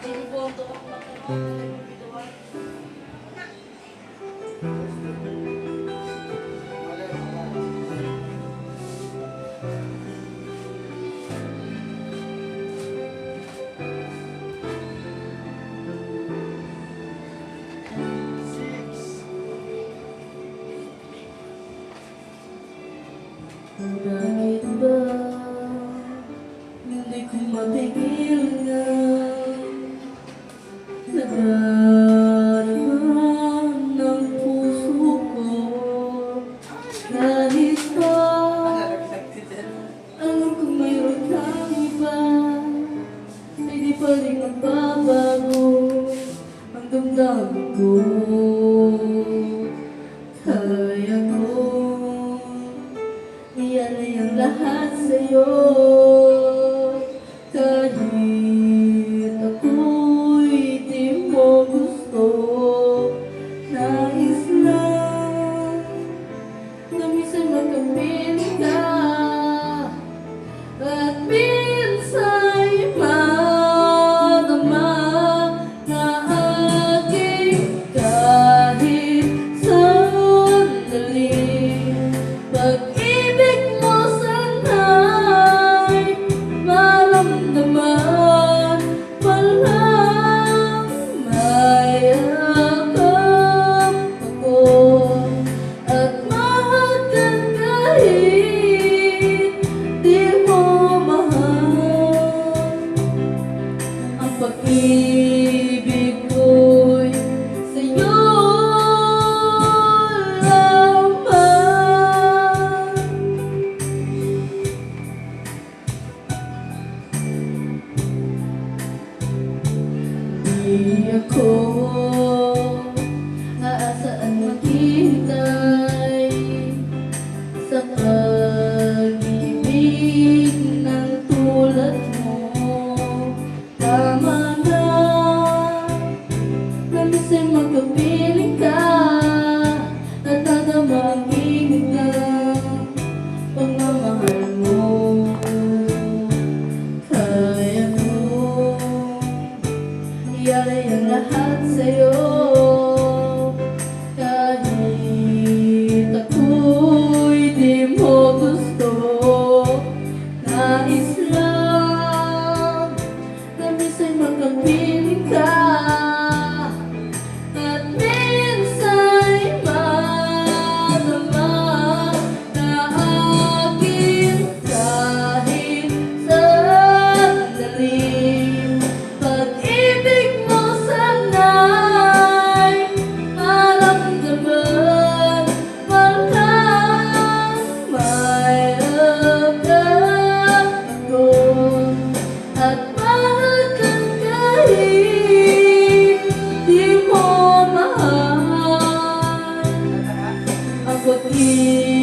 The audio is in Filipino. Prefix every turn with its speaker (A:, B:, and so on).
A: Siniboto ako magtanong.
B: Bakit ba hindi ko mapigil na nadarama ng puso ko? Kahit pa alam kong mayroon kang iba, ay di pa rin magbabago ang damdamin ko. Kaya kong ialay ang lahat sa'yo, kahit ako'y di mo gusto. Nais lang na minsan magkapiling ka, at minsa'y madama na aking kahit sandali. Pag-ibig mo sana'y maramdaman, walang mayakap ako at mahal kang kahit di mo mahal. Ang pag-ibig ko'y sa'yo lamang. Di ako aasaan maghintay sa pag-ibig ng tulad mo. Tama na na minsan magkapiling ka at nadama ang ingit ng pagmamahal mo. Kaya kong ialay ang lahat sa'yo, kahit ako'y di mo gusto. Nais lang na minsan magkapiling ka, at minsa'y madama na aking kahit sandali. Pag-ibig mo sana'y maramdaman, walang mayakap ako at mahal kang kahit di mo mahal. Ang pag-ibig